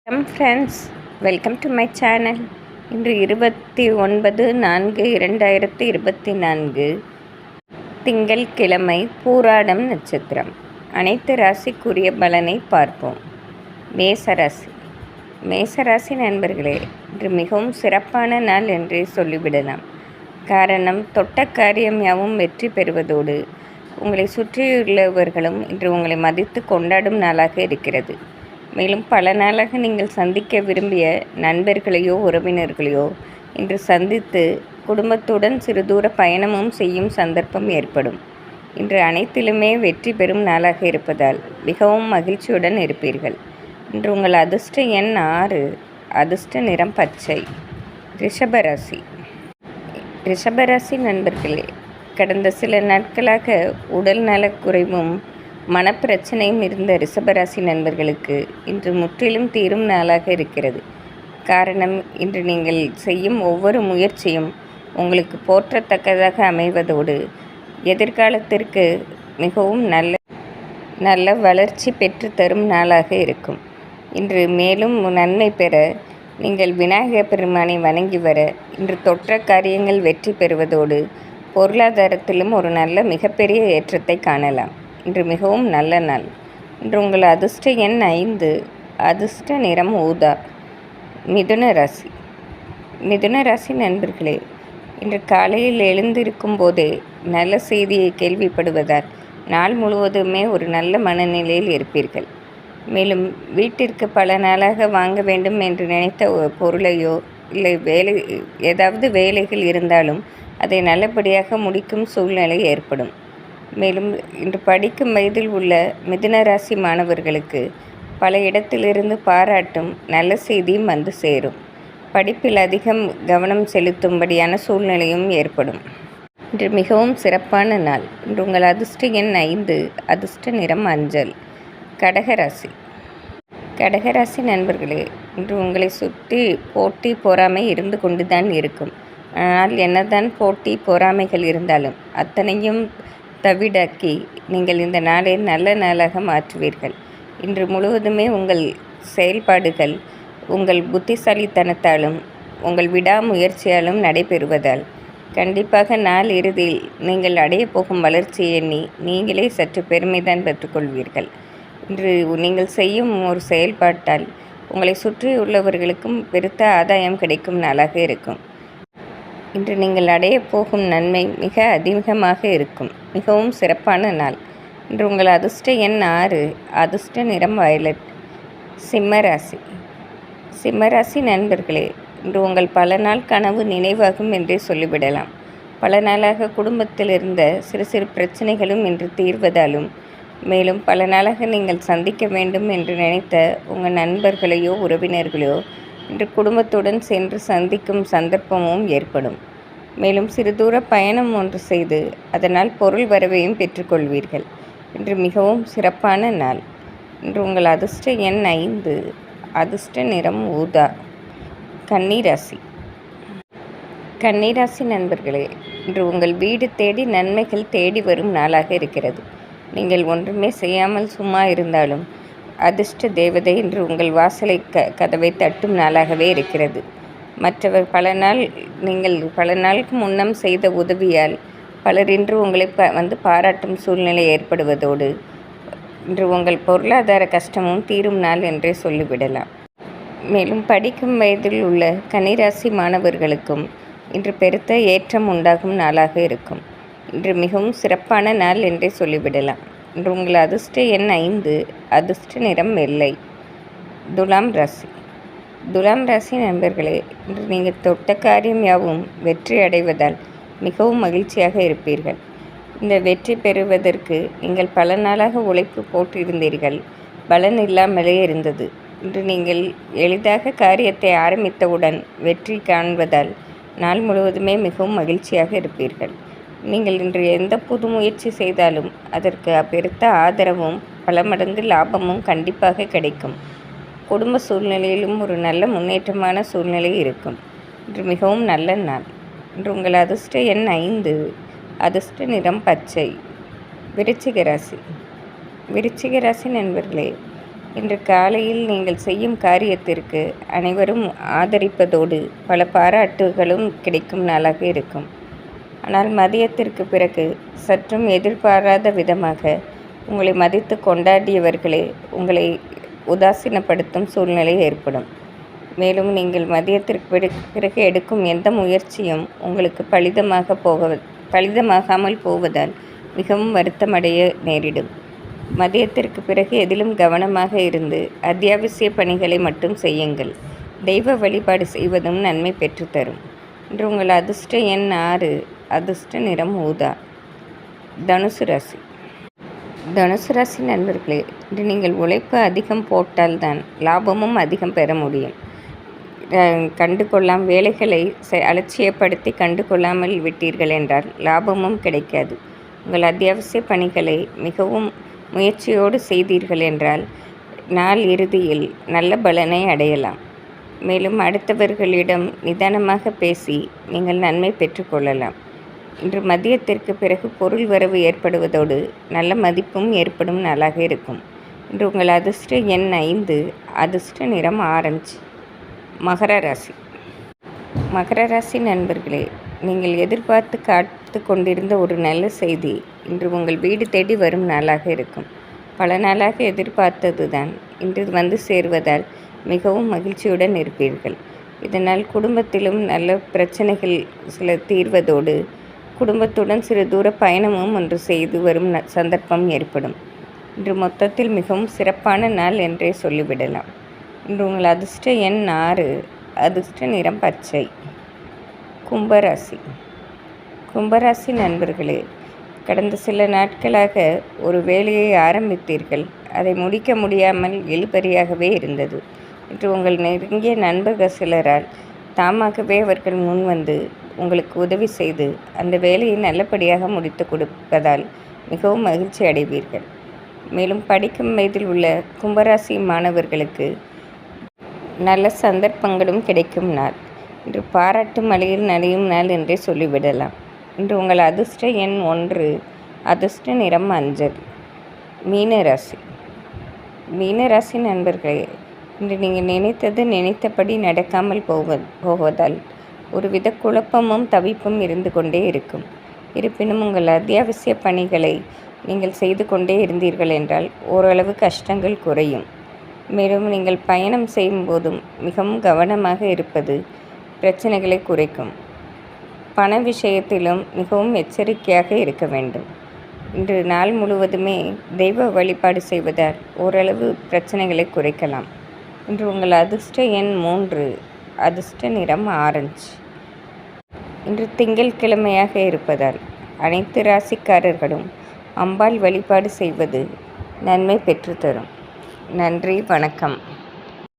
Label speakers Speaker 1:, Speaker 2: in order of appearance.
Speaker 1: Friends, welcome to my channel. இன்று 29/4/2024 திங்கட்கிழமை, பூராடம் நட்சத்திரம். அனைத்து ராசிக்குரிய பலனை பார்ப்போம். மேசராசி. மேசராசி நண்பர்களே, இன்று மிகவும் சிறப்பான நாள் என்றே சொல்லிவிடலாம். காரணம், தொட்ட காரியம் யாவும் வெற்றி பெறுவதோடு உங்களை சுற்றியுள்ளவர்களும் இன்று உங்களை மதித்து கொண்டாடும் நாளாக இருக்கிறது. மேலும் பல நாளாக நீங்கள் சந்திக்க விரும்பிய நண்பர்களையோ உறவினர்களையோ இன்று சந்தித்து குடும்பத்துடன் சிறு தூர பயணமும் செய்யும் சந்தர்ப்பம் ஏற்படும். இன்று அனைத்திலுமே வெற்றி பெறும் நாளாக இருப்பதால் மிகவும் மகிழ்ச்சியுடன் இருப்பீர்கள். இன்று உங்கள் அதிர்ஷ்ட எண் 6, அதிர்ஷ்ட நிறம் பச்சை. ரிஷபராசி. ரிஷபராசி நண்பர்களே, கடந்த சில நாட்களாக உடல் நலக்குறைவும் மனப்பிரச்சனையும் இருந்த ரிஷபராசி நண்பர்களுக்கு இன்று முற்றிலும் தீரும் நாளாக இருக்கிறது. காரணம், இன்று நீங்கள் செய்யும் ஒவ்வொரு முயற்சியும் உங்களுக்கு போற்றத்தக்கதாக அமைவதோடு எதிர்காலத்திற்கு மிகவும் நல்ல வளர்ச்சி பெற்று தரும் நாளாக இருக்கும். இன்று மேலும் நன்மை பெற நீங்கள் விநாயகர் பெருமானை வணங்கி வர இன்று தொற்ற காரியங்கள் வெற்றி பெறுவதோடு பொருளாதாரத்திலும் ஒரு நல்ல மிகப்பெரிய ஏற்றத்தை காணலாம். இன்று மிகவும் நல்ல நாள். இன்று உங்கள் அதிர்ஷ்ட எண் 5, அதிர்ஷ்ட நிறம் ஊதா. மிதுன ராசி. மிதுன ராசி நண்பர்களே, இன்று காலையில் எழுந்திருக்கும் போதே நல்ல செய்தியை கேள்விப்படுவதால் நாள் முழுவதுமே ஒரு நல்ல மனநிலையில் இருப்பீர்கள். மேலும் வீட்டிற்கு பல நாளாக வாங்க வேண்டும் என்று நினைத்த பொருளையோ இல்லை ஏதாவது வேலைகள் இருந்தாலும் அதை நல்லபடியாக முடிக்கும் சூழ்நிலை ஏற்படும். மேலும் இன்று படிக்கும் வயதில் உள்ள மிதுன ராசி மாணவர்களுக்கு பல இடத்திலிருந்து பாராட்டும் நல்ல செய்தியும் வந்து சேரும். படிப்பில் அதிகம் கவனம் செலுத்தும்படியான சூழ்நிலையும் ஏற்படும். இன்று மிகவும் சிறப்பான நாள். இன்று உங்கள் அதிர்ஷ்ட எண் 5, அதிர்ஷ்ட நிறம் மஞ்சள். கடகராசி. கடகராசி நண்பர்களே, இன்று உங்களை சுற்றி போட்டி பொறாமை இருந்து கொண்டு தான் இருக்கும். ஆனால் என்னதான் போட்டி பொறாமைகள் இருந்தாலும் அத்தனையும் தவிடாக்கி நீங்கள் இந்த நாளை நல்ல நாளாக மாற்றுவீர்கள். இன்று முழுவதுமே உங்கள் செயல்பாடுகள் உங்கள் புத்திசாலித்தனத்தாலும் உங்கள் விடாமுயற்சியாலும் நடைபெறுவதால் கண்டிப்பாக நாள் இறுதியில் நீங்கள் அடைய போகும் வளர்ச்சியை எண்ணி நீங்களே சற்று பெருமைதான் பெற்றுக்கொள்வீர்கள். இன்று நீங்கள் செய்யும் ஒரு செயல்பாட்டால் உங்களை சுற்றியுள்ளவர்களுக்கும் பெருத்த ஆதாயம் கிடைக்கும் நாளாக இருக்கும். இன்று நீங்கள் அடையப் போகும் நன்மை மிக அதிகமாக இருக்கும். மிகவும் சிறப்பான நாள். இன்று உங்கள் அதிர்ஷ்ட எண் 6, அதிர்ஷ்ட நிறம் வயலட். சிம்மராசி. சிம்மராசி நண்பர்களே, இன்று உங்கள் பல நாள் கனவு நினைவாகும் என்றே சொல்லிவிடலாம். பல நாளாக குடும்பத்தில் இருந்த சிறு சிறு பிரச்சனைகளும் இன்று தீர்வதாலும் மேலும் பல நாளாக நீங்கள் சந்திக்க வேண்டும் என்று நினைத்த உங்கள் நண்பர்களையோ உறவினர்களையோ இன்று குடும்பத்துடன் சென்று சந்திக்கும் சந்தர்ப்பமும் ஏற்படும். மேலும் சிறு தூர பயணம் ஒன்று செய்து அதனால் பொருள் வரவையும் பெற்றுக்கொள்வீர்கள். இன்று மிகவும் சிறப்பான நாள். இன்று உங்கள் அதிர்ஷ்ட எண் 5, அதிர்ஷ்ட நிறம் ஊதா. கன்னிராசி. கன்னிராசி நண்பர்களே, இன்று உங்கள் வீடு தேடி நன்மைகள் தேடி வரும் நாளாக இருக்கிறது. நீங்கள் ஒன்றுமே செய்யாமல் சும்மா இருந்தாலும் அதிர்ஷ்ட தேவதை இன்று உங்கள் வாசலை கதவை தட்டும் நாளாகவே இருக்கிறது. மற்றவர் நீங்கள் பல நாளுக்கு முன்னம் செய்த உதவியால் பலர் இன்று உங்களை பாராட்டும் சூழ்நிலை ஏற்படுவதோடு இன்று உங்கள் பொருளாதார கஷ்டமும் தீரும் நாள் என்றே சொல்லிவிடலாம். மேலும் படிக்கும் வயதில் உள்ள கன்னிராசி மாணவர்களுக்கும் இன்று பெருத்த ஏற்றம் உண்டாகும் நாளாக இருக்கும். இன்று மிகவும் சிறப்பான நாள் என்றே சொல்லிவிடலாம். இன்று உங்கள் அதிர்ஷ்ட எண் 5, அதிர்ஷ்ட நிறம் வெள்ளை. துலாம் ராசி. துலாம் ராசி நண்பர்களே, இன்று நீங்கள் தொட்ட காரியம் யாவும் வெற்றி அடைவதால் மிகவும் மகிழ்ச்சியாக இருப்பீர்கள். இந்த வெற்றி பெறுவதற்கு நீங்கள் பல நாளாக உழைப்பு போட்டிருந்தீர்கள். பலன் இல்லாமலே இருந்தது. இன்று நீங்கள் எளிதாக காரியத்தை ஆரம்பித்தவுடன் வெற்றி காண்பதால் நாள் முழுவதுமே மிகவும் மகிழ்ச்சியாக இருப்பீர்கள். நீங்கள் இன்று எந்த புது முயற்சி செய்தாலும் அதற்கு பெருத்த ஆதரவும் பல மடங்கு லாபமும் கண்டிப்பாக கிடைக்கும். குடும்ப சூழ்நிலையிலும் ஒரு நல்ல முன்னேற்றமான சூழ்நிலை இருக்கும். இன்று மிகவும் நல்ல நாள். இன்று உங்கள் அதிர்ஷ்ட எண் 5, அதிர்ஷ்ட நிறம் பச்சை. விருச்சிக ராசி. விருச்சிக ராசி நண்பர்களே, இன்று காலையில் நீங்கள் செய்யும் காரியத்திற்கு அனைவரும் ஆதரிப்பதோடு பல பாராட்டுகளும் கிடைக்கும் நாளாக இருக்கும். ஆனால் மதியத்திற்கு பிறகு சற்றும் எதிர்பாராத விதமாக உங்களை மதித்து கொண்டாடியவர்களே உங்களை உதாசீனப்படுத்தும் சூழ்நிலை ஏற்படும். மேலும் நீங்கள் மதியத்திற்கு பிறகு எடுக்கும் எந்த முயற்சியும் உங்களுக்கு பலிதமாகாமல் போவதால் மிகவும் வருத்தமடைய நேரிடும். மதியத்திற்கு பிறகு எதிலும் கவனமாக இருந்து அத்தியாவசிய பணிகளை மட்டும் செய்யுங்கள். தெய்வ வழிபாடு செய்வதும் நன்மை பெற்றுத்தரும். இன்று உங்கள் அதிர்ஷ்ட எண் 6, அதிர்ஷ்ட நிறம் ஊதா. தனுசு ராசி. தனுசு ராசி நண்பர்களே, இன்று நீங்கள் உழைப்பு அதிகம் போட்டால்தான் லாபமும் அதிகம் பெற முடியும். வேலைகளை அலட்சியப்படுத்தி கண்டு கொள்ளாமல் விட்டீர்கள் என்றால் லாபமும் கிடைக்காது. உங்கள் அத்தியாவசிய பணிகளை மிகவும் முயற்சியோடு செய்தீர்கள் என்றால் நாள் இறுதியில் நல்ல பலனை அடையலாம். மேலும் அடுத்தவர்களிடம் நிதானமாக பேசி நீங்கள் நன்மை பெற்றுக்கொள்ளலாம். இன்று மதியத்திற்கு பிறகு பொருள் வரவு ஏற்படுவதோடு நல்ல மதிப்பும் ஏற்படும் நாளாக இருக்கும். இன்று உங்கள் அதிர்ஷ்ட எண் 5, அதிர்ஷ்ட நிறம் ஆரஞ்சு. மகர ராசி. மகர ராசி நண்பர்களே, நீங்கள் எதிர்பார்த்து காத்து கொண்டிருந்த ஒரு நல்ல செய்தி இன்று உங்கள் வீடு தேடி வரும் நாளாக இருக்கும். பல நாளாக எதிர்பார்த்தது தான் இன்று வந்து சேருவதால் மிகவும் மகிழ்ச்சியுடன் இருப்பீர்கள். இதனால் குடும்பத்திலும் நல்ல பிரச்சனைகள் சில தீர்வதோடு குடும்பத்துடன் சிறு தூர பயணமும் ஒன்று செய்து வரும் சந்தர்ப்பம் ஏற்படும். இன்று மொத்தத்தில் மிகவும் சிறப்பான நாள் என்றே சொல்லிவிடலாம். இன்று உங்கள் அதிர்ஷ்ட எண் 6, அதிர்ஷ்ட நிறம் பச்சை. கும்பராசி. கும்பராசி நண்பர்களே, கடந்த சில நாட்களாக ஒரு வேலையை ஆரம்பித்தீர்கள். அதை முடிக்க முடியாமல் இழுபறியாகவே இருந்தது. இன்று உங்கள் நெருங்கிய நண்பர்கள் சிலரால் தாமாகவே அவர்கள் முன்வந்து உங்களுக்கு உதவி செய்து அந்த வேலையை நல்லபடியாக முடித்து கொடுப்பதால் மிகவும் மகிழ்ச்சி அடைவீர்கள். மேலும் படிக்கும் வயதில் உள்ள கும்பராசி மாணவர்களுக்கு நல்ல சந்தர்ப்பங்களும் கிடைக்கும் நாள். இன்று பாராட்டு மழையில் நனையும் நாள் என்றே சொல்லிவிடலாம். இன்று உங்கள் அதிர்ஷ்ட எண் 1, அதிர்ஷ்ட நிறம் மஞ்சள். மீனராசி. மீனராசி நண்பர்களே, இன்று நீங்கள் நினைத்தபடி நடக்காமல் போவதால் ஒருவித குழப்பமும் தவிப்பும் இருந்து கொண்டே இருக்கும். இருப்பினும் உங்கள் அத்தியாவசிய பணிகளை நீங்கள் செய்து கொண்டே இருந்தீர்கள் என்றால் ஓரளவு கஷ்டங்கள் குறையும். மேலும் நீங்கள் பயணம் செய்யும் போதும் மிகவும் கவனமாக இருப்பது பிரச்சனைகளை குறைக்கும். பண விஷயத்திலும் மிகவும் எச்சரிக்கையாக இருக்க வேண்டும். இன்று நாள் முழுவதுமே தெய்வ வழிபாடு செய்வதால் ஓரளவு பிரச்சனைகளை குறைக்கலாம். இன்று உங்கள் அதிர்ஷ்ட எண் 3, அதிர்ஷ்ட நிறம் ஆரஞ்சு. இன்று திங்கட்கிழமையாக இருப்பதால் அனைத்து ராசிக்காரர்களும் அம்பாள் வழிபாடு செய்வது நன்மை பெற்றுத்தரும். நன்றி, வணக்கம்.